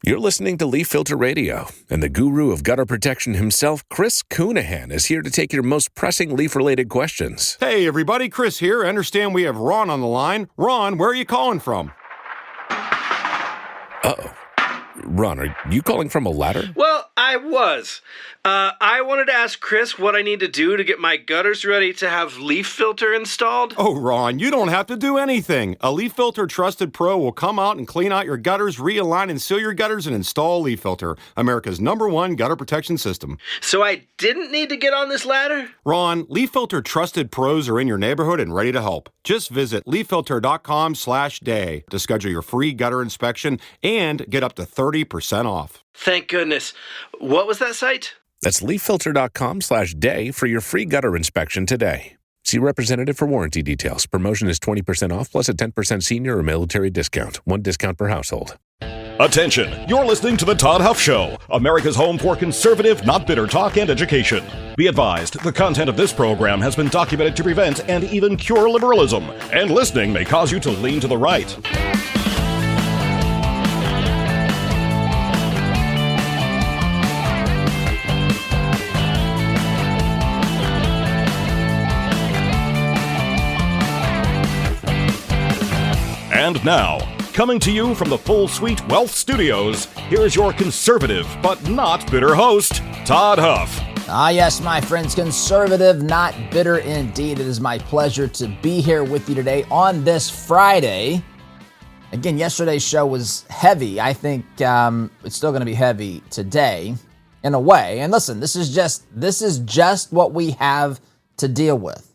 You're listening to Leaf Filter Radio, and the guru of gutter protection himself, Chris Coonahan, is here to take your most pressing leaf-related questions. Hey, everybody, Chris here. I understand we have Ron on the line. Ron, where are you calling from? Uh-oh. Ron, are you calling from a ladder? Well, I was. I wanted to ask Chris what I need to do to get my gutters ready to have leaf filter installed. Oh, Ron, you don't have to do anything. A Leaf Filter Trusted Pro will come out and clean out your gutters, realign and seal your gutters, and install Leaf Filter, America's #1 gutter protection system. So I didn't need to get on this ladder? Ron, Leaf Filter Trusted Pros are in your neighborhood and ready to help. Just visit leaffilter.com/day to schedule your free gutter inspection and get up to 30% off. Thank goodness. What was that site? That's leaffilter.com/day for your free gutter inspection today. See representative for warranty details. Promotion is 20% off plus a 10% senior or military discount. One discount per household. Attention! You're listening to The Todd Huff Show, America's home for conservative, not bitter talk and education. Be advised, the content of this program has been documented to prevent and even cure liberalism, and listening may cause you to lean to the right. And now, coming to you from the Full Suite Wealth Studios, here's your conservative but not bitter host, Todd Huff. Ah, yes, my friends, conservative, not bitter indeed. It is my pleasure to be here with you today on this Friday. Again, yesterday's show was heavy. I think it's still going to be heavy today in a way. And listen, this is just what we have to deal with.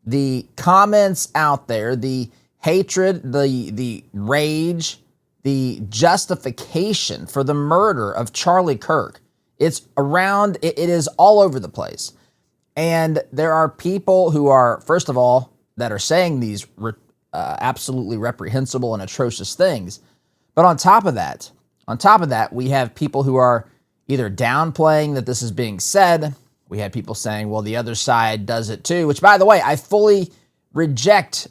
The comments out there, the hatred, the rage, the justification for the murder of Charlie Kirk. It's around, it is all over the place. And there are people who are, first of all, that are saying these absolutely reprehensible and atrocious things. But on top of that, we have people who are either downplaying that this is being said. We have people saying, well, the other side does it too, which, by the way, I fully reject,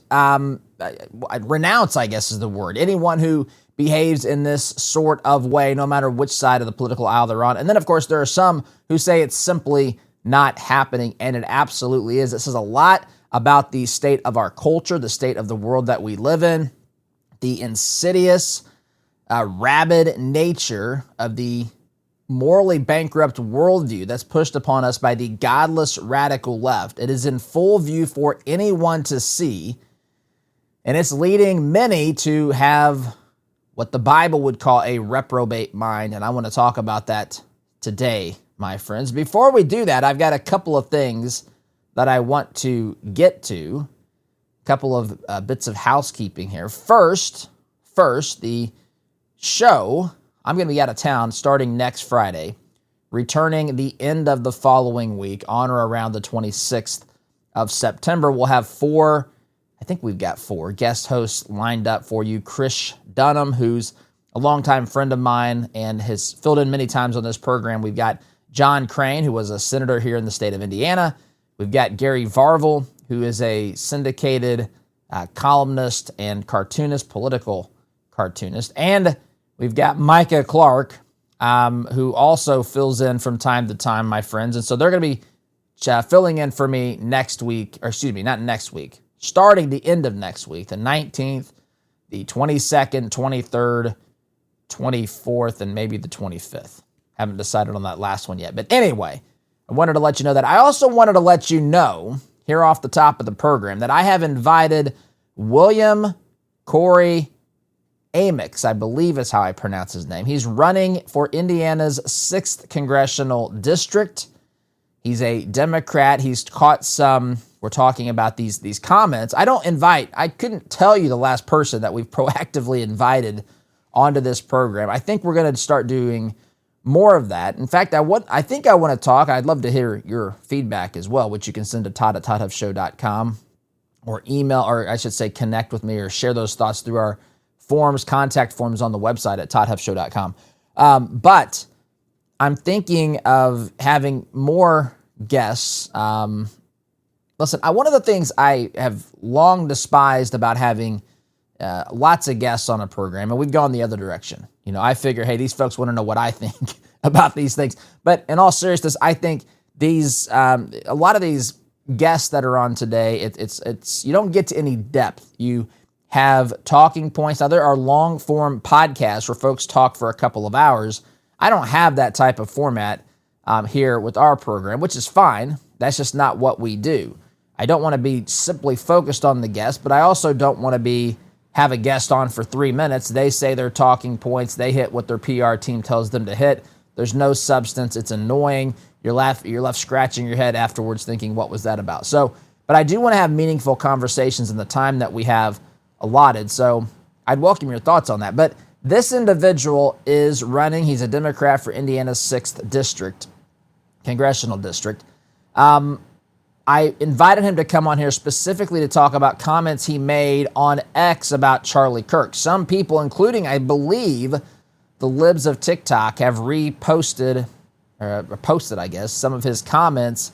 renounce, I guess is the word, anyone who behaves in this sort of way, no matter which side of the political aisle they're on. And then, of course, there are some who say it's simply not happening, and it absolutely is. It says a lot about the state of our culture, the state of the world that we live in, the insidious, rabid nature of the morally bankrupt worldview that's pushed upon us by the godless radical left. It is in full view for anyone to see, and it's leading many to have what the Bible would call a reprobate mind, and I want to talk about that today, my friends. Before we do that, I've got a couple of things that I want to get to, a couple of bits of housekeeping here. First, the show, I'm going to be out of town starting next Friday, returning the end of the following week on or around the 26th of September. We'll have we've got four guest hosts lined up for you. Chris Dunham, who's a longtime friend of mine and has filled in many times on this program. We've got John Crane, who was a senator here in the state of Indiana. We've got Gary Varvel, who is a syndicated columnist and cartoonist, political cartoonist. And we've got Micah Clark, who also fills in from time to time, my friends. And so they're going to be filling in for me next week, starting the end of next week, the 19th, the 22nd, 23rd, 24th, and maybe the 25th. Haven't decided on that last one yet. But anyway, I wanted to let you know that. I also wanted to let you know, here off the top of the program, that I have invited William Corey Amix, I believe is how I pronounce his name. He's running for Indiana's 6th Congressional District. He's a Democrat. He's caught some, we're talking about these comments. I couldn't tell you the last person that we've proactively invited onto this program. I think we're going to start doing more of that. In fact, I think I want to talk. I'd love to hear your feedback as well, which you can send to todd@toddhuffshow.com or email, or I should say connect with me or share those thoughts through our contact forms on the website at toddhuffshow.com. But I'm thinking of having more guests. Listen, one of the things I have long despised about having lots of guests on a program, and we've gone the other direction. I figure, hey, these folks want to know what I think about these things. But in all seriousness, I think a lot of these guests that are on today, it's you don't get to any depth. You have talking points. Now, there are long-form podcasts where folks talk for a couple of hours. I don't have that type of format here with our program, which is fine. That's just not what we do. I don't want to be simply focused on the guest, but I also don't want to have a guest on for 3 minutes. They say their talking points. They hit what their PR team tells them to hit. There's no substance. It's annoying. You're left scratching your head afterwards thinking, what was that about? But I do want to have meaningful conversations in the time that we have allotted. So I'd welcome your thoughts on that. But this individual is running. He's a Democrat for Indiana's 6th district, congressional district. I invited him to come on here specifically to talk about comments he made on X about Charlie Kirk. Some people, including, I believe, the libs of TikTok, have posted, I guess, some of his comments.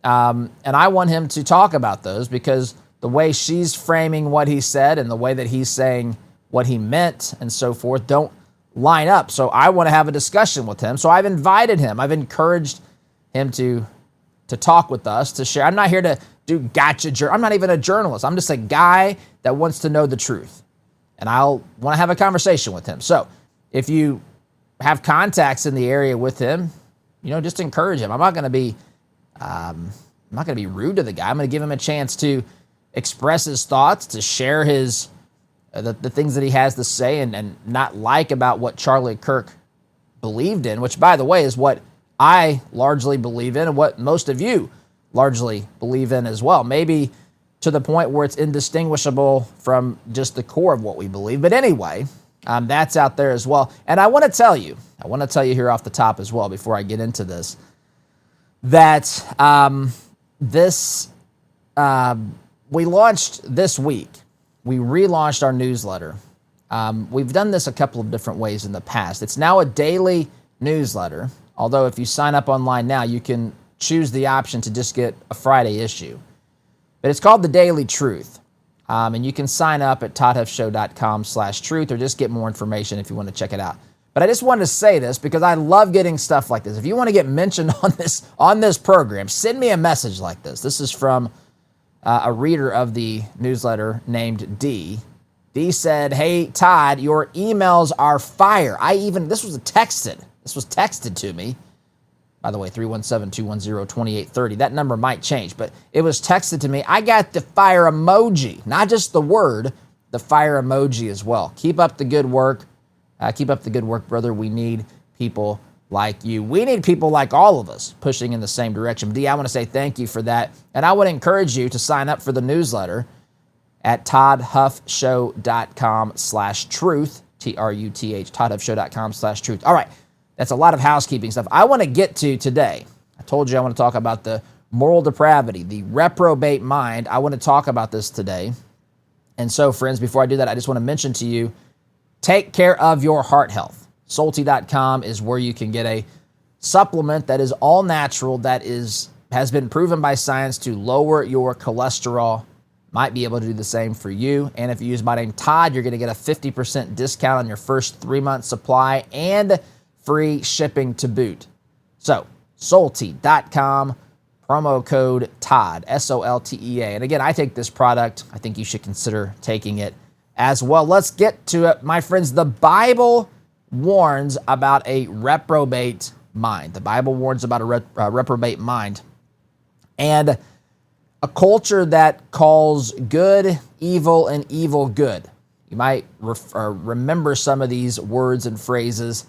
And I want him to talk about those because the way she's framing what he said and the way that he's saying what he meant and so forth don't line up. So I want to have a discussion with him. So I've invited him. I've encouraged him to talk with us, to share. I'm not here to do gotcha. I'm not even a journalist. I'm just a guy that wants to know the truth. And I'll want to have a conversation with him. So if you have contacts in the area with him, just encourage him. I'm not going to be rude to the guy. I'm going to give him a chance to express his thoughts, to share his the things that he has to say and not like about what Charlie Kirk believed in, which, by the way, is what I largely believe in and what most of you largely believe in as well. Maybe to the point where it's indistinguishable from just the core of what we believe. But anyway, that's out there as well. And I want to tell you here off the top as well before I get into this, that we launched this week. We relaunched our newsletter. We've done this a couple of different ways in the past. It's now a daily newsletter. Although if you sign up online now, you can choose the option to just get a Friday issue. But it's called The Daily Truth. And you can sign up at toddhuffshow.com/truth or just get more information if you want to check it out. But I just wanted to say this because I love getting stuff like this. If you want to get mentioned on this program, send me a message like this. This is from a reader of the newsletter named D. D said, "Hey, Todd, your emails are fire." This was texted to me. By the way, 317-210-2830. That number might change, but it was texted to me. I got the fire emoji, not just the word, the fire emoji as well. Keep up the good work. Brother. We need people like you. We need people like all of us pushing in the same direction. D, I want to say thank you for that. And I would encourage you to sign up for the newsletter at toddhuffshow.com/truth, TRUTH, toddhuffshow.com/truth. All right. That's a lot of housekeeping stuff. I want to get to today. I told you I want to talk about the moral depravity, the reprobate mind. I want to talk about this today. And so, friends, before I do that, I just want to mention to you, take care of your heart health. Salty.com is where you can get a supplement that is all natural, that has been proven by science to lower your cholesterol. Might be able to do the same for you. And if you use my name Todd, you're going to get a 50% discount on your first 3-month supply and free shipping to boot. So, Salty.com, promo code Todd, SOLTEA. And again, I take this product. I think you should consider taking it as well. Let's get to it, my friends. The Bible warns about a reprobate mind. The Bible warns about a reprobate mind. And a culture that calls good evil and evil good. You might remember some of these words and phrases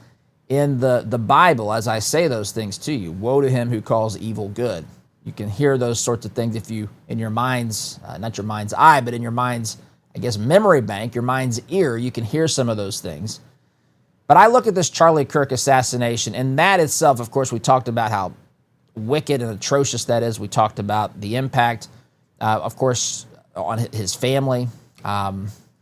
in the Bible as I say those things to you. Woe to him who calls evil good. You can hear those sorts of things if you, in your mind's, not your mind's eye, but in your mind's, memory bank, your mind's ear, you can hear some of those things. But I look at this Charlie Kirk assassination, and that itself, of course, we talked about how wicked and atrocious that is. We talked about the impact, of course, on his family.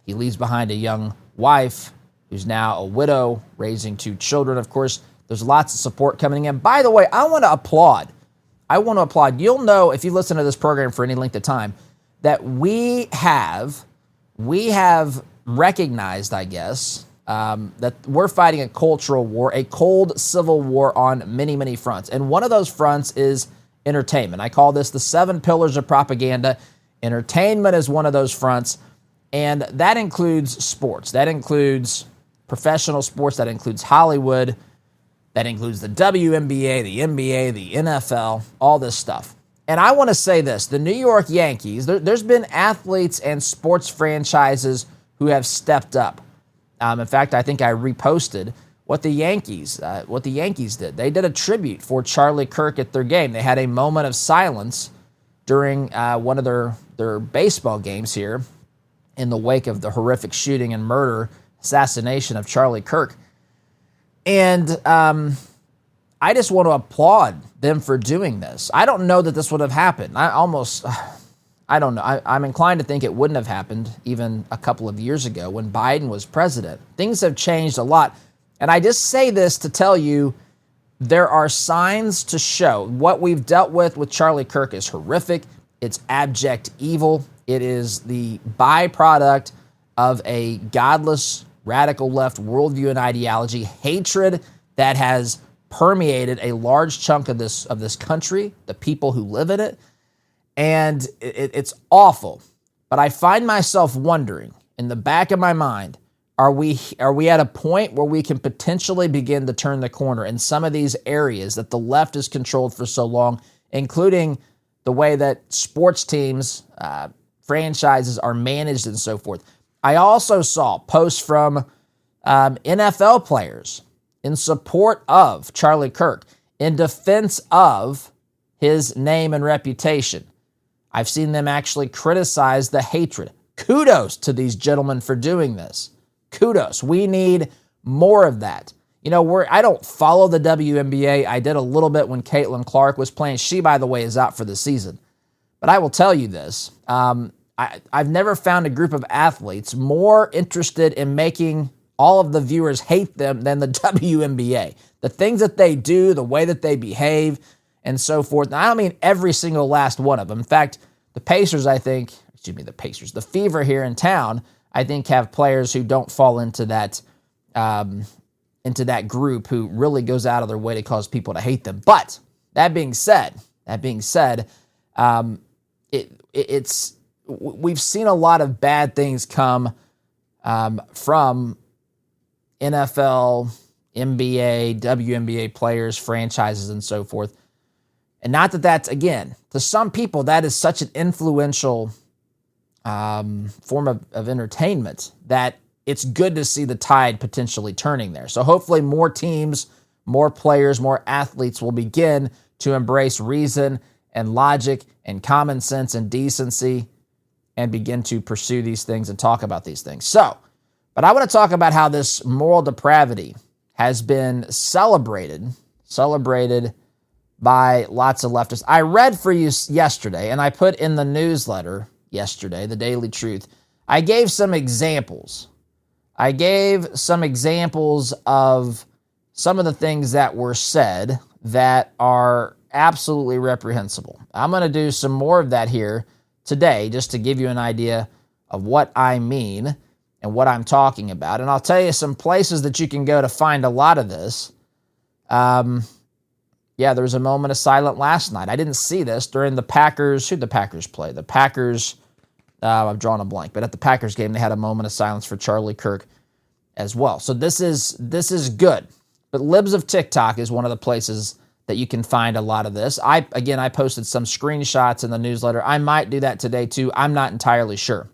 He leaves behind a young wife who's now a widow, raising 2 children. Of course, there's lots of support coming in. By the way, I want to applaud. You'll know if you listen to this program for any length of time that we have recognized, I guess, that we're fighting a cultural war, a cold civil war on many, many fronts. And one of those fronts is entertainment. I call this the 7 pillars of propaganda. Entertainment is one of those fronts, and that includes sports. That includes professional sports. That includes Hollywood. That includes the WNBA, the NBA, the NFL, all this stuff. And I want to say this. The New York Yankees, there's been athletes and sports franchises who have stepped up. In fact, I think I reposted what the Yankees did. They did a tribute for Charlie Kirk at their game. They had a moment of silence during one of their baseball games here in the wake of the horrific shooting and murder, assassination of Charlie Kirk. And I just want to applaud them for doing this. I don't know that this would have happened. I don't know. I'm inclined to think it wouldn't have happened even a couple of years ago when Biden was president. Things have changed a lot. And I just say this to tell you there are signs to show what we've dealt with Charlie Kirk is horrific. It's abject evil. It is the byproduct of a godless, radical left worldview and ideology, hatred that has permeated a large chunk of this country, the people who live in it. And it's awful. But I find myself wondering in the back of my mind, are we at a point where we can potentially begin to turn the corner in some of these areas that the left has controlled for so long, including the way that sports teams, franchises are managed and so forth. I also saw posts from NFL players in support of Charlie Kirk, in defense of his name and reputation. I've seen them actually criticize the hatred. Kudos to these gentlemen for doing this. Kudos. We need more of that. You know, I don't follow the WNBA. I did a little bit when Caitlin Clark was playing. She, by the way, is out for the season. But I will tell you this. I've never found a group of athletes more interested in making all of the viewers hate them than the WNBA. The things that they do, the way that they behave, and so forth. And I don't mean every single last one of them. In fact, the Fever here in town, I think have players who don't fall into that group who really goes out of their way to cause people to hate them. But that being said, we've seen a lot of bad things come from NFL, NBA, WNBA players, franchises, and so forth. And not that that's, again, to some people, that is such an influential form of entertainment that it's good to see the tide potentially turning there. So hopefully more teams, more players, more athletes will begin to embrace reason and logic and common sense and decency and begin to pursue these things and talk about these things. But I want to talk about how this moral depravity has been celebrated by lots of leftists. I read for you yesterday, and I put in the newsletter yesterday, the Daily Truth, I gave some examples. I gave some examples of some of the things that were said that are absolutely reprehensible. I'm going to do some more of that here today just to give you an idea of what I mean and what I'm talking about. And I'll tell you some places that you can go to find a lot of this. There was a moment of silence last night. I didn't see this during the Packers. Who'd the Packers play? The Packers, I've drawn a blank, but at the Packers game, they had a moment of silence for Charlie Kirk as well. So this is good. But Libs of TikTok is one of the places that you can find a lot of this. I posted some screenshots in the newsletter. I might do that today too. I'm not entirely sure.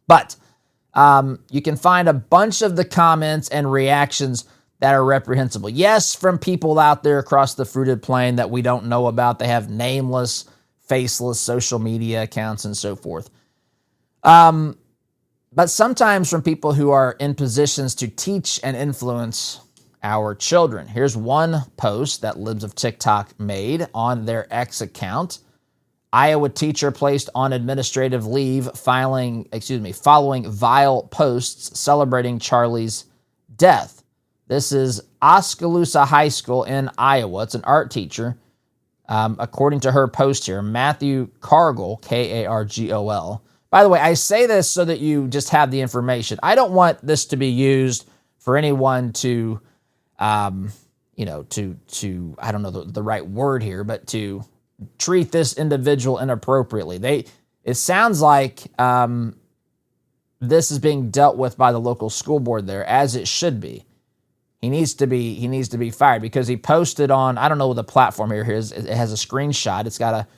But you can find a bunch of the comments and reactions that are reprehensible. Yes, from people out there across the fruited plain that we don't know about. They have nameless, faceless social media accounts and so forth. But sometimes from people who are in positions to teach and influence our children. Here's one post that Libs of TikTok made on their X account. Iowa teacher placed on administrative leave following vile posts celebrating Charlie's death. This is Oskaloosa High School in Iowa. It's an art teacher. According to her post here, Matthew Cargill, Kargol. By the way, I say this so that you just have the information. I don't want this to be used for anyone to, I don't know the right word here, but to treat this individual inappropriately. It sounds like this is being dealt with by the local school board there, as it should be. He needs to be fired because he posted on, I don't know the platform here. It has a screenshot. It's got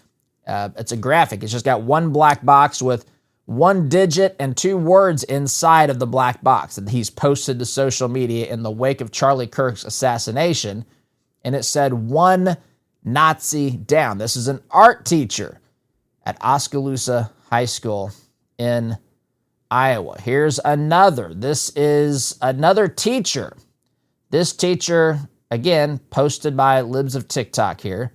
it's a graphic. It's just got one black box with one digit and two words inside of the black box that he's posted to social media in the wake of Charlie Kirk's assassination. And it said, "One Nazi down." This is an art teacher at Oskaloosa High School in Iowa. Here's another. This is another teacher. This teacher, again, posted by Libs of TikTok here.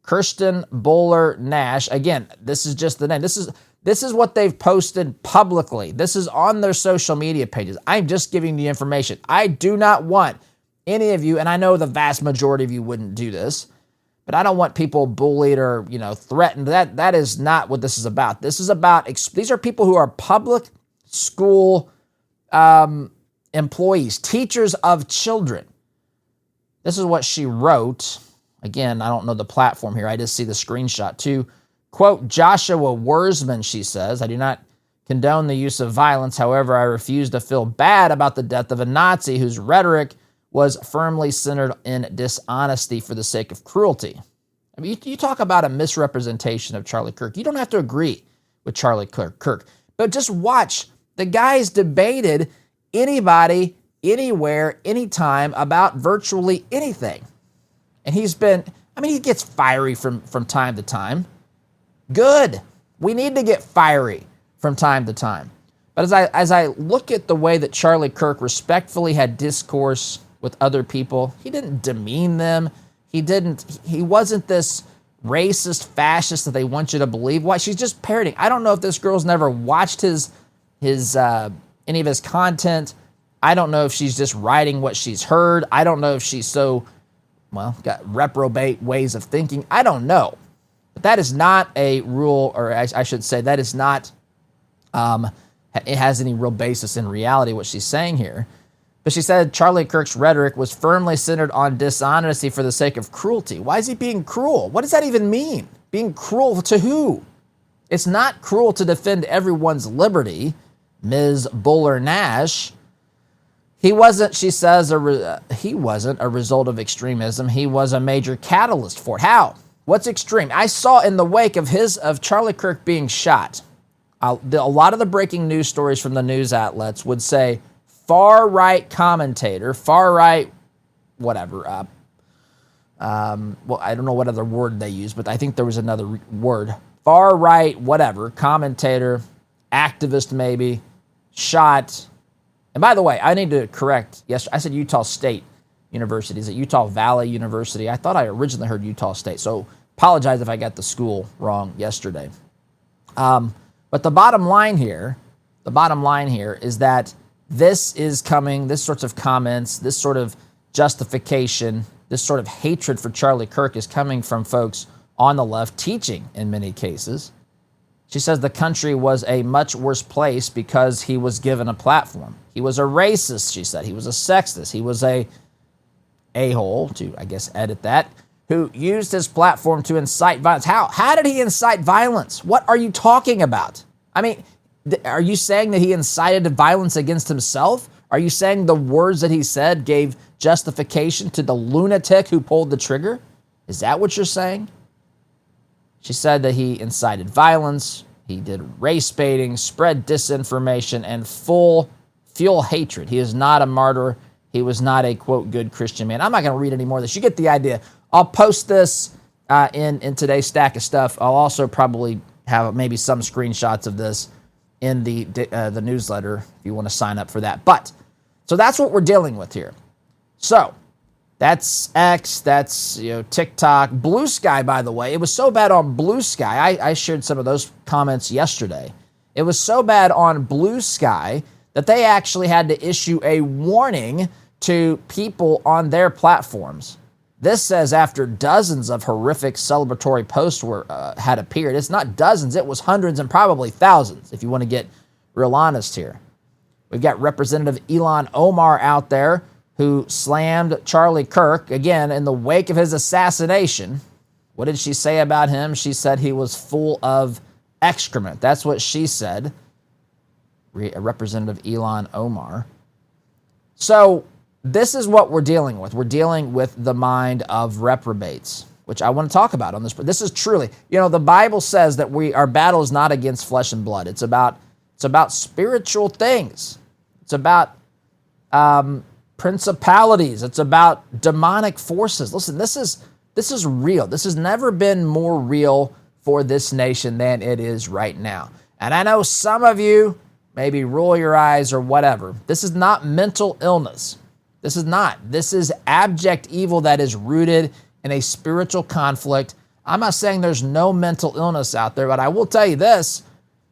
Kirsten Bowler Nash. Again, this is just the name. This is what they've posted publicly. This is on their social media pages. I'm just giving the information. I do not want any of you, and I know the vast majority of you wouldn't do this, but I don't want people bullied or, threatened. That is not what this is about. This is about, these are people who are public school employees, teachers of children. This is what she wrote. Again, I don't know the platform here. I just see the screenshot too. Quote, "Joshua Wurzman," she says, "I do not condone the use of violence. However, I refuse to feel bad about the death of a Nazi whose rhetoric was firmly centered in dishonesty for the sake of cruelty." I mean, you talk about a misrepresentation of Charlie Kirk. You don't have to agree with Charlie Kirk, but just watch. The guy's debated anybody, anywhere, anytime about virtually anything. And he gets fiery from time to time. Good. We need to get fiery from time to time. But as I look at the way that Charlie Kirk respectfully had discourse with other people, he didn't demean them. He wasn't this racist fascist that they want you to believe. Why? She's just parroting. I don't know if this girl's never watched any of his content. I don't know if she's just writing what she's heard. I don't know if she's got reprobate ways of thinking. I don't know. But that is not a rule, or I should say that is not, it has any real basis in reality, what she's saying here. But she said Charlie Kirk's rhetoric was firmly centered on dishonesty for the sake of cruelty. Why is he being cruel? What does that even mean? Being cruel to who? It's not cruel to defend everyone's liberty, Ms. Bowler Nash. He wasn't, she says, he wasn't a result of extremism. He was a major catalyst for it. How? What's extreme? I saw in the wake of Charlie Kirk being shot, a lot of the breaking news stories from the news outlets would say far-right commentator, far-right whatever. I don't know what other word they use, but I think there was another word. Far-right whatever, commentator, activist maybe, shot. And by the way, I need to correct. Yes, I said Utah State University. Is it Utah Valley University? I thought I originally heard Utah State. So apologize if I got the school wrong yesterday. But the bottom line here is that this sorts of comments, this sort of justification, this sort of hatred for Charlie Kirk is coming from folks on the left teaching in many cases. She says the country was a much worse place because he was given a platform. He was a racist, she said. He was a sexist. He was a-hole, to, I guess, edit that, who used his platform to incite violence. How did he incite violence? What are you talking about? I mean, are you saying that he incited violence against himself? Are you saying the words that he said gave justification to the lunatic who pulled the trigger? Is that what you're saying? She said that he incited violence, he did race baiting, spread disinformation, and fuel hatred. He is not a martyr. He was not a, quote, good Christian man. I'm not going to read any more of this. You get the idea. I'll post this in today's stack of stuff. I'll also probably have maybe some screenshots of this in the newsletter if you want to sign up for that. So that's what we're dealing with here. So that's X, that's TikTok. Blue Sky, by the way, it was so bad on Blue Sky. I shared some of those comments yesterday. It was so bad on Blue Sky that they actually had to issue a warning to people on their platforms. This says after dozens of horrific celebratory posts had appeared. It's not dozens, it was hundreds and probably thousands, if you want to get real honest here. We've got Representative Ilhan Omar out there who slammed Charlie Kirk, again, in the wake of his assassination. What did she say about him? She said he was full of excrement. That's what she said, Representative Ilhan Omar. So this is what we're dealing with. We're dealing with the mind of reprobates, which I want to talk about on this. This is truly, the Bible says that our battle is not against flesh and blood. It's about spiritual things. It's about principalities. It's about demonic forces. Listen, this is real. This has never been more real for this nation than it is right now. And I know some of you maybe roll your eyes or whatever. This is not mental illness. This is not. This is abject evil that is rooted in a spiritual conflict. I'm not saying there's no mental illness out there, but I will tell you this.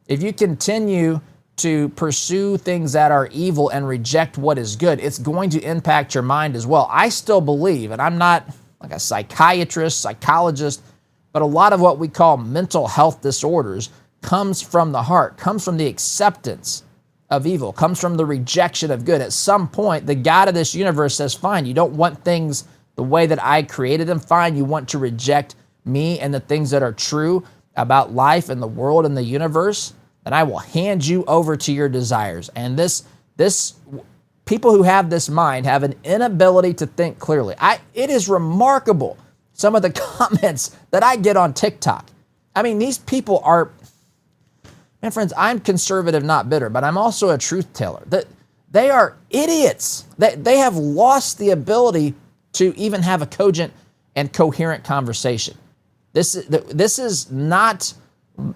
If you continue to pursue things that are evil and reject what is good, it's going to impact your mind as well. I still believe, and I'm not like a psychiatrist, psychologist, but a lot of what we call mental health disorders comes from the heart, comes from the acceptance of evil, comes from the rejection of good. At some point, the God of this universe says, fine, you don't want things the way that I created them. Fine, you want to reject me and the things that are true about life and the world and the universe, then I will hand you over to your desires. And this people who have this mind have an inability to think clearly. It is remarkable, some of the comments that I get on TikTok. I mean, these people are, and friends, I'm conservative, not bitter, but I'm also a truth teller. They are idiots. They have lost the ability to even have a cogent and coherent conversation. This is not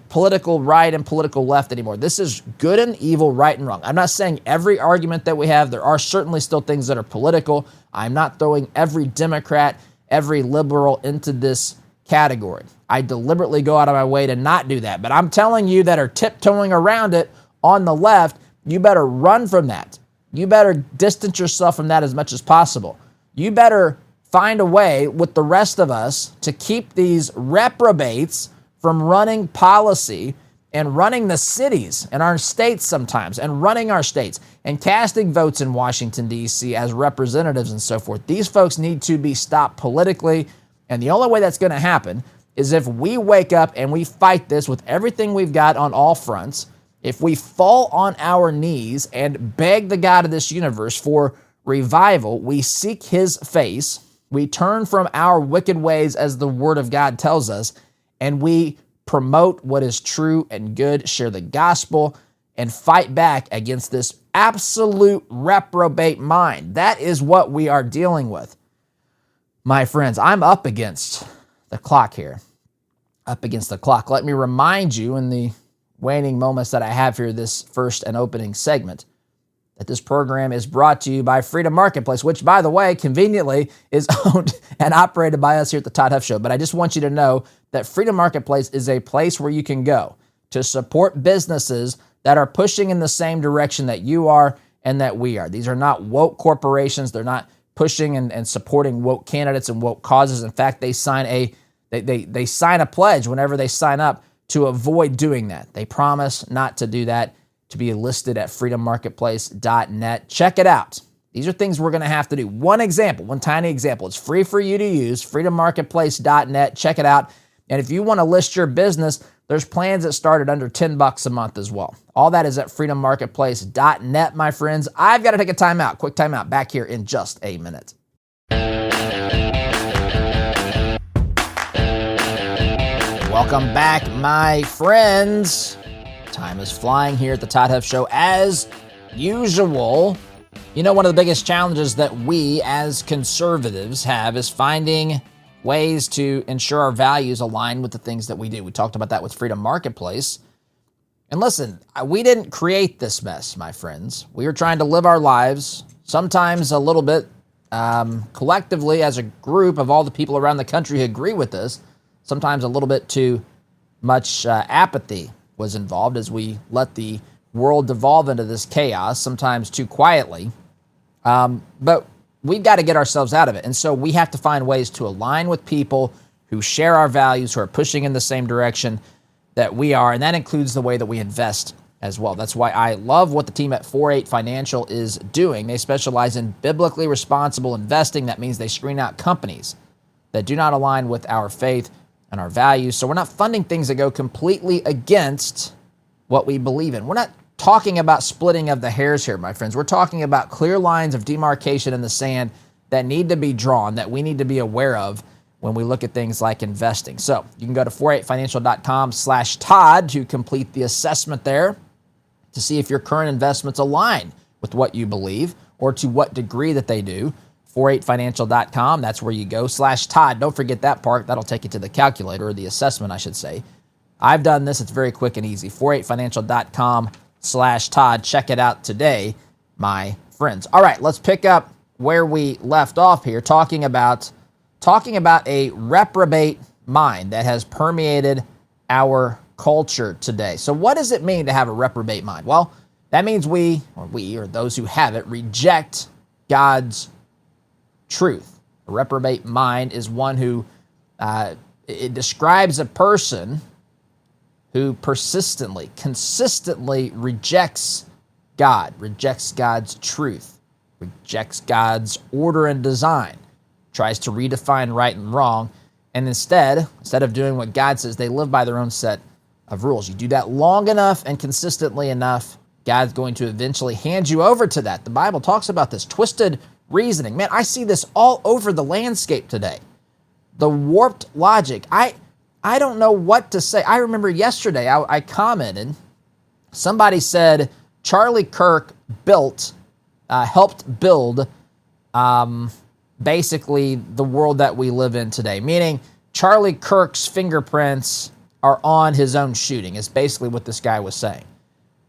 political right and political left anymore. This is good and evil, right and wrong. I'm not saying every argument that we have. There are certainly still things that are political. I'm not throwing every Democrat, every liberal into this category. I deliberately go out of my way to not do that. But I'm telling you that are tiptoeing around it on the left, you better run from that. You better distance yourself from that as much as possible. You better find a way with the rest of us to keep these reprobates from running policy and running the cities and our states sometimes and running our states and casting votes in Washington, D.C. as representatives and so forth. These folks need to be stopped politically. And the only way that's going to happen is if we wake up and we fight this with everything we've got on all fronts, if we fall on our knees and beg the God of this universe for revival, we seek his face, we turn from our wicked ways as the word of God tells us, and we promote what is true and good, share the gospel, and fight back against this absolute reprobate mind. That is what we are dealing with. My friends, I'm up against the clock here. Up against the clock. Let me remind you in the waning moments that I have here, this first and opening segment, that this program is brought to you by Freedom Marketplace, which, by the way, conveniently is owned and operated by us here at the Todd Huff Show. But I just want you to know that Freedom Marketplace is a place where you can go to support businesses that are pushing in the same direction that you are and that we are. These are not woke corporations. They're not pushing and supporting woke candidates and woke causes. In fact, they sign they sign a pledge whenever they sign up to avoid doing that. They promise not to do that, to be listed at freedommarketplace.net. Check it out. These are things we're going to have to do. One tiny example. It's free for you to use, freedommarketplace.net. Check it out. And if you want to list your business, there's plans that start at under $10 a month as well. All that is at freedommarketplace.net, my friends. I've got to take a timeout, quick timeout, back here in just a minute. Welcome back, my friends. Time is flying here at the Todd Huff Show as usual. You know, one of the biggest challenges that we as conservatives have is finding ways to ensure our values align with the things that we do. We talked about that with Freedom Marketplace. And listen, we didn't create this mess, my friends. We were trying to live our lives, sometimes a little bit collectively as a group of all the people around the country who agree with this. Sometimes a little bit too much apathy was involved as we let the world devolve into this chaos, sometimes too quietly. But we've got to get ourselves out of it. And so we have to find ways to align with people who share our values, who are pushing in the same direction that we are. And that includes the way that we invest as well. That's why I love what the team at 48 Financial is doing. They specialize in biblically responsible investing. That means they screen out companies that do not align with our faith and our values. So we're not funding things that go completely against what we believe in. We're not talking about splitting of the hairs here, my friends. We're talking about clear lines of demarcation in the sand that need to be drawn, that we need to be aware of when we look at things like investing. So you can go to 48financial.com/Todd to complete the assessment there to see if your current investments align with what you believe or to what degree that they do. 48financial.com, that's where you go, /Todd. Don't forget that part. That'll take you to the calculator, or the assessment, I should say. I've done this. It's very quick and easy. 48financial.com/Todd. Check it out today, my friends. All right, let's pick up where we left off here, talking about a reprobate mind that has permeated our culture today. So what does it mean to have a reprobate mind? Well, that means we or those who have it reject God's truth. A reprobate mind is one who it describes a person who consistently rejects God, rejects God's truth, rejects God's order and design, tries to redefine right and wrong, and instead of doing what God says, they live by their own set of rules. You do that long enough and consistently enough, God's going to eventually hand you over to that. The Bible talks about this twisted reasoning. Man, I see this all over the landscape today. The warped logic. I don't know what to say. I remember yesterday I commented, somebody said Charlie Kirk helped build basically the world that we live in today, meaning Charlie Kirk's fingerprints are on his own shooting, is basically what this guy was saying.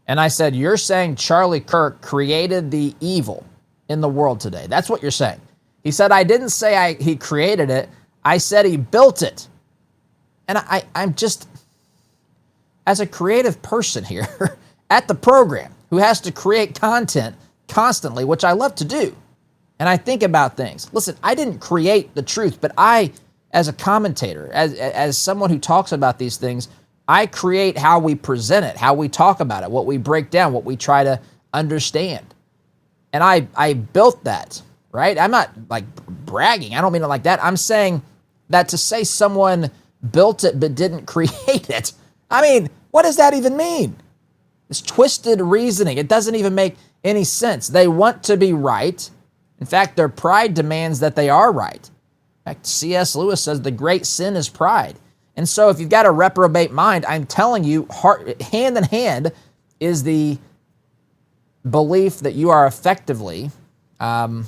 And I said, you're saying Charlie Kirk created the evil in the world today. That's what you're saying. He said, I didn't say he created it. I said he built it. And I'm just, as a creative person here at the program who has to create content constantly, which I love to do, and I think about things. Listen, I didn't create the truth, but I, as a commentator, as someone who talks about these things, I create how we present it, how we talk about it, what we break down, what we try to understand. And I built that, right? I'm not like bragging. I don't mean it like that. I'm saying that to say someone built it but didn't create it, I mean, what does that even mean? It's twisted reasoning. It doesn't even make any sense. They want to be right. In fact, their pride demands that they are right. In fact, C.S. Lewis says the great sin is pride. And so if you've got a reprobate mind, I'm telling you, hand in hand is the belief that you are effectively God.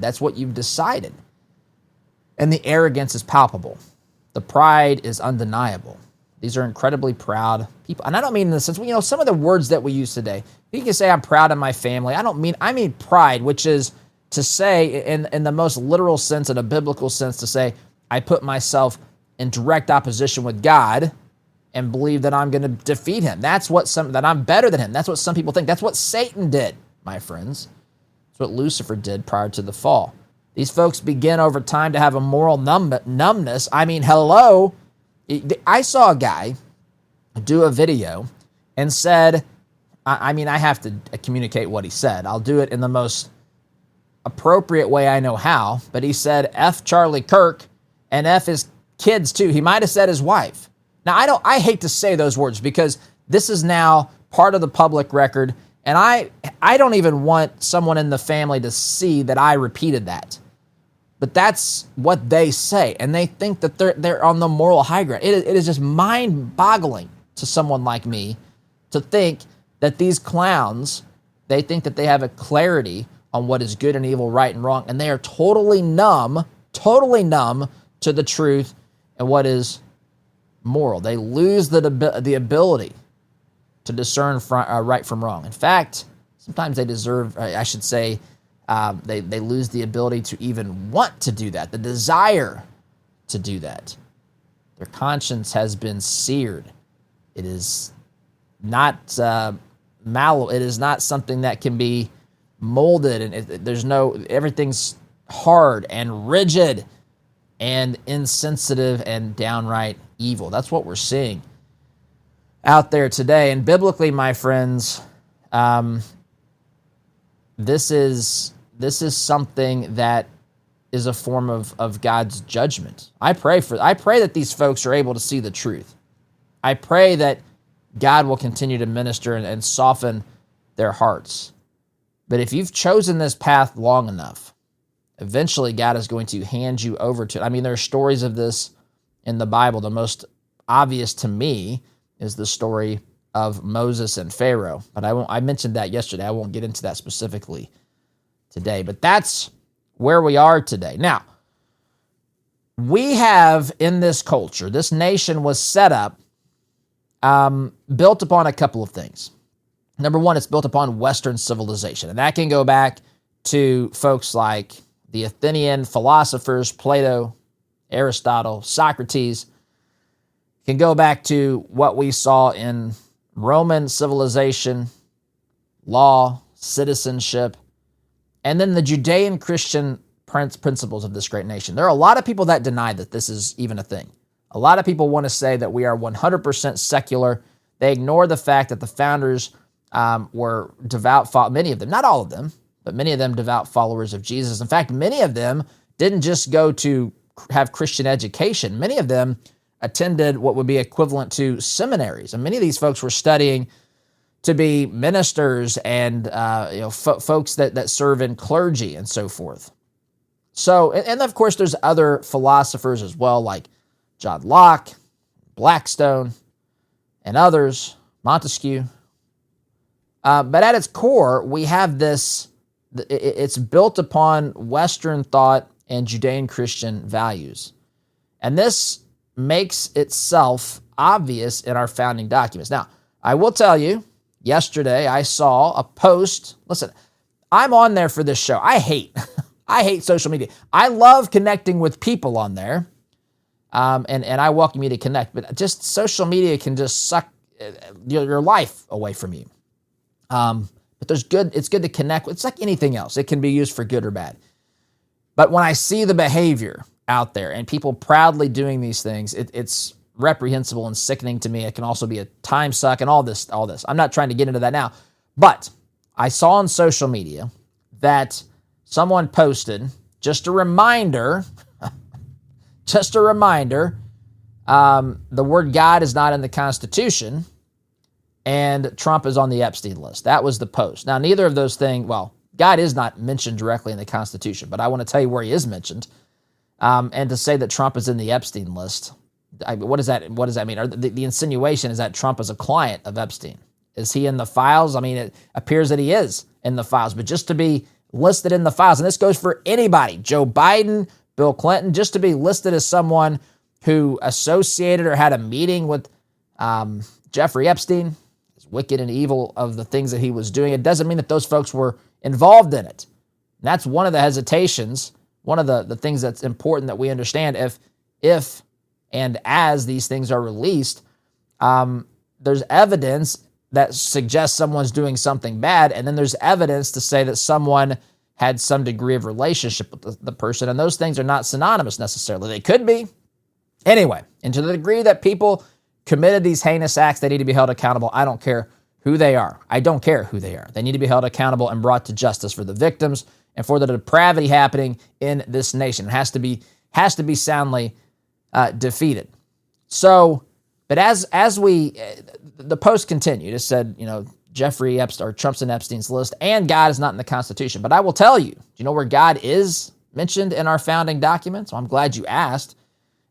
That's what you've decided. And the arrogance is palpable. The pride is undeniable. These are incredibly proud people. And I don't mean in the sense, some of the words that we use today, you can say I'm proud of my family. I mean pride, which is to say in the most literal sense, in a biblical sense, to say I put myself in direct opposition with God and believe that I'm going to defeat him. That I'm better than him. That's what some people think. That's what Satan did, my friends. That's what Lucifer did prior to the fall. These folks begin over time to have a moral numbness. I mean, hello. I saw a guy do a video and said, I have to communicate what he said. I'll do it in the most appropriate way I know how. But he said, F Charlie Kirk and F his kids too. He might have said his wife. Now, I hate to say those words because this is now part of the public record. And I don't even want someone in the family to see that I repeated that. But that's what they say, and they think that they're on the moral high ground. It is just mind-boggling to someone like me to think that these clowns, they think that they have a clarity on what is good and evil, right and wrong, and they are totally numb to the truth and what is moral. They lose the ability to discern right from wrong. In fact, sometimes they they lose the ability to even want to do that, the desire to do that. Their conscience has been seared. It is not mallow. It is not something that can be molded, and everything's hard and rigid and insensitive and downright evil. That's what we're seeing out there today. And biblically, my friends, this is something that is a form of God's judgment. I pray that these folks are able to see the truth. I pray that God will continue to minister and soften their hearts. But if you've chosen this path long enough, eventually God is going to hand you over to it. I mean, there are stories of this in the Bible. The most obvious to me is the story of Moses and Pharaoh. But I mentioned that yesterday. I won't get into that specifically today. But that's where we are today. Now, we have in this culture, this nation was set up, built upon a couple of things. Number one, it's built upon Western civilization. And that can go back to folks like the Athenian philosophers, Plato, Aristotle, Socrates. It can go back to what we saw in Roman civilization, law, citizenship, and then the Judean Christian principles of this great nation. There are a lot of people that deny that this is even a thing. A lot of people want to say that we are 100% secular. They ignore the fact that the founders were devout, many of them, not all of them, but many of them devout followers of Jesus. In fact, many of them didn't just go to have Christian education. Many of them attended what would be equivalent to seminaries. And many of these folks were studying to be ministers and folks that serve in clergy and so forth. So, and of course, there's other philosophers as well, like John Locke, Blackstone, and others, Montesquieu. But at its core, we have this, it's built upon Western thought and Judean Christian values. And this makes itself obvious in our founding documents. Now, I will tell you, yesterday I saw a post. Listen, I'm on there for this show. I hate social media. I love connecting with people on there, and I welcome you to connect. But just social media can just suck your life away from you. But it's good to connect. It's like anything else. It can be used for good or bad. But when I see the behavior out there and people proudly doing these things, it's reprehensible and sickening to me. It can also be a time suck and all this. I'm not trying to get into that now. But I saw on social media that someone posted just a reminder, the word God is not in the Constitution, and Trump is on the Epstein list. That was the post. Now, neither of those things, well, God is not mentioned directly in the Constitution, but I want to tell you where he is mentioned. And to say that Trump is in the Epstein list, what does that mean? The insinuation is that Trump is a client of Epstein. Is he in the files? I mean, it appears that he is in the files, but just to be listed in the files, and this goes for anybody, Joe Biden, Bill Clinton, just to be listed as someone who associated or had a meeting with Jeffrey Epstein, as wicked and evil of the things that he was doing, it doesn't mean that those folks were involved in it. And that's one of the hesitations, one of the things that's important that we understand. If and as these things are released, there's evidence that suggests someone's doing something bad, and then there's evidence to say that someone had some degree of relationship with the person, and those things are not synonymous necessarily. They could be. Anyway, and to the degree that people committed these heinous acts, they need to be held accountable. I don't care who they are. I don't care who they are. They need to be held accountable and brought to justice for the victims and for the depravity happening in this nation. It has to be soundly defeated. So, but as the post continued, it said, Jeffrey Epstein, or Trump's in Epstein's list, and God is not in the Constitution. But I will tell you, do you know where God is mentioned in our founding documents? Well, I'm glad you asked.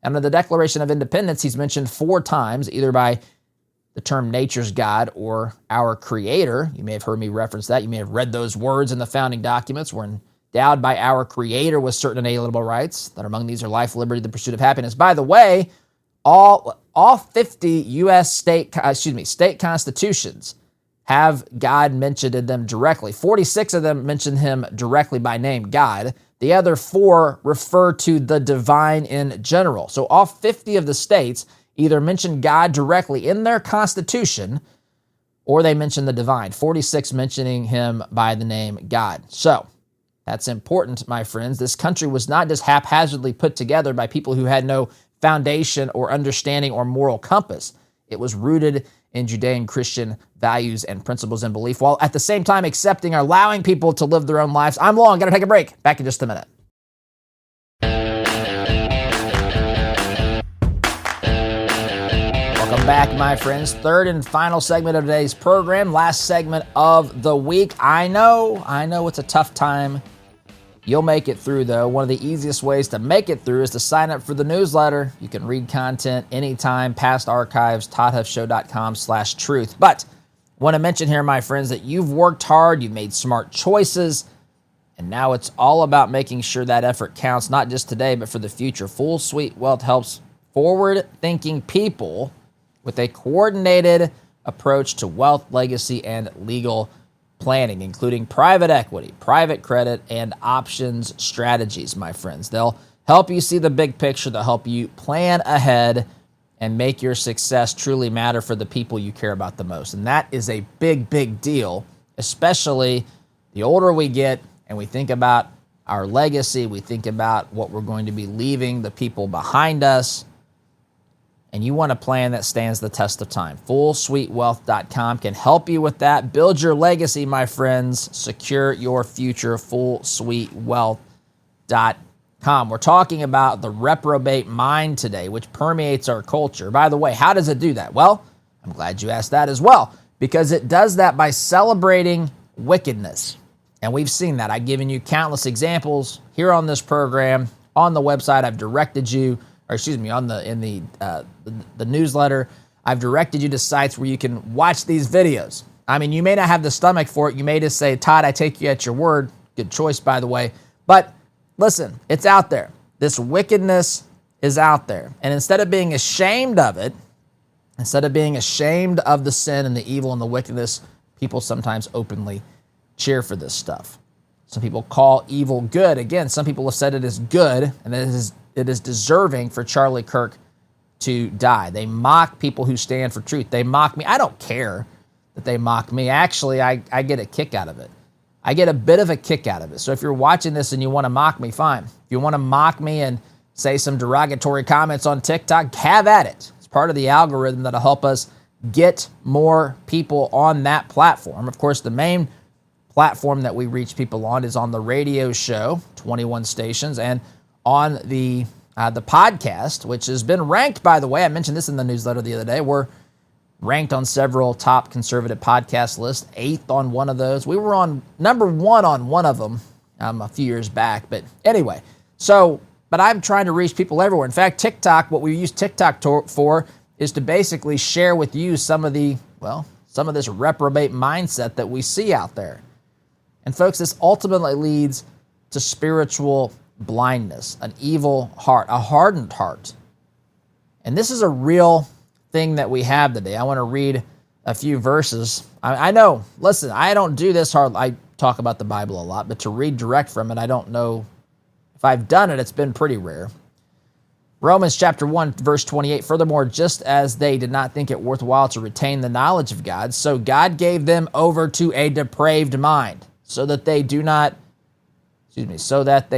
And in the Declaration of Independence, he's mentioned 4 times, either by the term nature's God or our Creator. You may have heard me reference that. You may have read those words in the founding documents. We're endowed by our Creator with certain inalienable rights, that among these are life, liberty, the pursuit of happiness. By the way, all 50 U.S. state constitutions have God mentioned in them directly. 46 of them mention him directly by name, God. The other 4 refer to the divine in general. So all 50 of the states either mention God directly in their constitution or they mention the divine. 46 mentioning him by the name God. So that's important, my friends. This country was not just haphazardly put together by people who had no foundation or understanding or moral compass. It was rooted in Judean Christian values and principles and belief, while at the same time accepting or allowing people to live their own lives. I'm long, got to take a break. Back in just a minute. Welcome back, my friends. Third and final segment of today's program, last segment of the week. I know it's a tough time. You'll make it through, though. One of the easiest ways to make it through is to sign up for the newsletter. You can read content anytime, past archives, toddhuffshow.com/truth. But I want to mention here, my friends, that you've worked hard, you've made smart choices, and now it's all about making sure that effort counts, not just today, but for the future. Full Suite Wealth helps forward-thinking people with a coordinated approach to wealth, legacy, and legal planning, including private equity, private credit, and options strategies, my friends. They'll help you see the big picture. They'll help you plan ahead and make your success truly matter for the people you care about the most. And that is a big, big deal, especially the older we get and we think about our legacy, we think about what we're going to be leaving the people behind us. And you want a plan that stands the test of time. FullSuiteWealth.com can help you with that. Build your legacy, my friends. Secure your future. FullSuiteWealth.com. We're talking about the reprobate mind today, which permeates our culture. By the way, how does it do that? Well, I'm glad you asked that as well, because it does that by celebrating wickedness. And we've seen that. I've given you countless examples here on this program. On the website, I've directed you, in the newsletter, I've directed you to sites where you can watch these videos. I mean, you may not have the stomach for it. You may just say, Todd, I take you at your word. Good choice, by the way. But listen, it's out there. This wickedness is out there. And instead of being ashamed of it, instead of being ashamed of the sin and the evil and the wickedness, people sometimes openly cheer for this stuff. Some people call evil good. Again, some people have said it is good, and it is deserving for Charlie Kirk to die. They mock people who stand for truth. They mock me. I don't care that they mock me. Actually, I get a kick out of it. I get a bit of a kick out of it. So if you're watching this and you want to mock me, fine. If you want to mock me and say some derogatory comments on TikTok, have at it. It's part of the algorithm that'll help us get more people on that platform. Of course, the main platform that we reach people on is on the radio show, 21 stations, and on the podcast, which has been ranked, by the way. I mentioned this in the newsletter the other day. We're ranked on several top conservative podcast lists, 8th on one of those. We were on number 1 on one of them a few years back. But anyway, but I'm trying to reach people everywhere. In fact, TikTok, what we use TikTok for is to basically share with you some of this reprobate mindset that we see out there. And folks, this ultimately leads to spiritual blindness, an evil heart, a hardened heart. And this is a real thing that we have today. I want to read a few verses. I know, listen, I don't do this hard. I talk about the Bible a lot, but to read direct from it, I don't know if I've done it. It's been pretty rare. Romans chapter 1, verse 28, furthermore, just as they did not think it worthwhile to retain the knowledge of God, so God gave them over to a depraved mind, so that they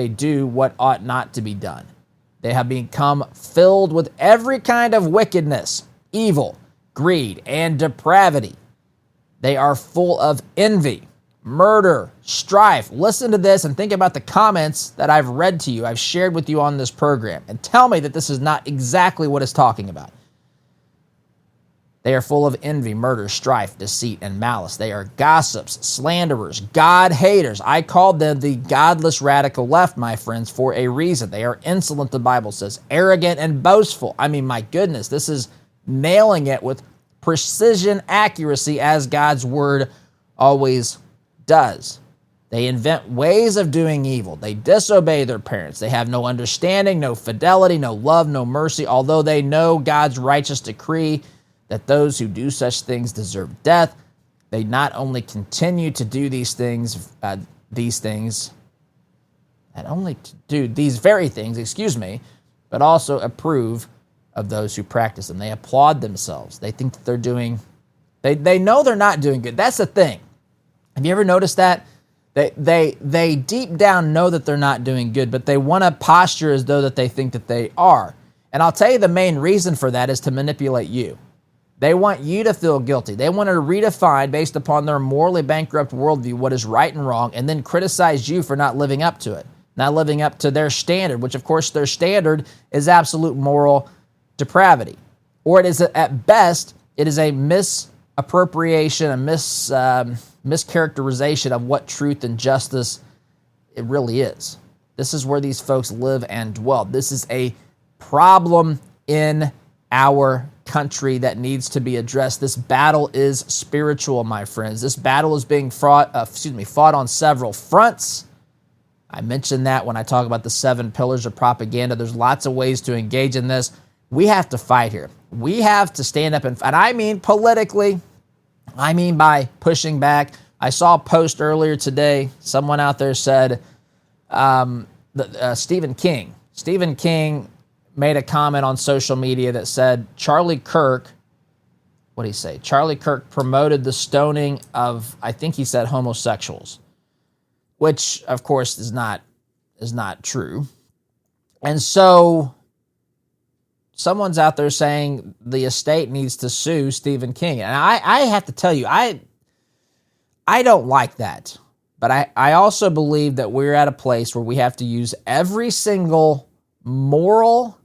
do what ought not to be done. They have become filled with every kind of wickedness, evil, greed, and depravity. They are full of envy, murder, strife. Listen to this and think about the comments that I've read to you, I've shared with you on this program, and tell me that this is not exactly what it's talking about. They are full of envy, murder, strife, deceit, and malice. They are gossips, slanderers, God-haters. I called them the godless radical left, my friends, for a reason. They are insolent, the Bible says, arrogant and boastful. I mean, my goodness, this is nailing it with precision accuracy as God's word always does. They invent ways of doing evil. They disobey their parents. They have no understanding, no fidelity, no love, no mercy, although they know God's righteous decree that those who do such things deserve death. They not only continue to do these very things, but also approve of those who practice them. They applaud themselves. They think that they're doing They know they're not doing good. That's the thing. Have you ever noticed that? They deep down know that they're not doing good, but they want to posture as though that they think that they are. And I'll tell you the main reason for that is to manipulate you. They want you to feel guilty. They want to redefine, based upon their morally bankrupt worldview, what is right and wrong, and then criticize you for not living up to it, not living up to their standard, which, of course, their standard is absolute moral depravity. Or it is, at best, it is a misappropriation, a mischaracterization of what truth and justice it really is. This is where these folks live and dwell. This is a problem in our country that needs to be addressed. This battle is spiritual, my friends. This battle is being fought on several fronts. I mentioned that when I talk about the 7 pillars of propaganda. There's lots of ways to engage in this. We have to fight here. We have to stand up and I mean politically. I mean by pushing back. I saw a post earlier today. Someone out there said Stephen King. Stephen King made a comment on social media that said Charlie Kirk, what did he say? Charlie Kirk promoted the stoning of, I think he said, homosexuals, which of course is not true. And so someone's out there saying the estate needs to sue Stephen King. And I have to tell you, I don't like that. But I also believe that we're at a place where we have to use every single moral,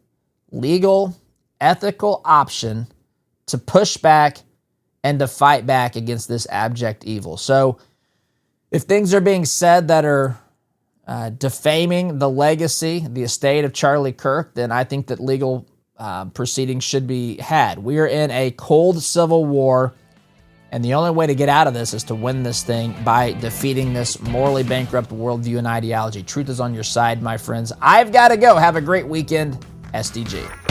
legal, ethical option to push back and to fight back against this abject evil. So if things are being said that are defaming the legacy, the estate of Charlie Kirk, then I think that legal proceedings should be had. We are in a cold civil war, and the only way to get out of this is to win this thing by defeating this morally bankrupt worldview and ideology. Truth is on your side, my friends. I've got to go. Have a great weekend. SDG.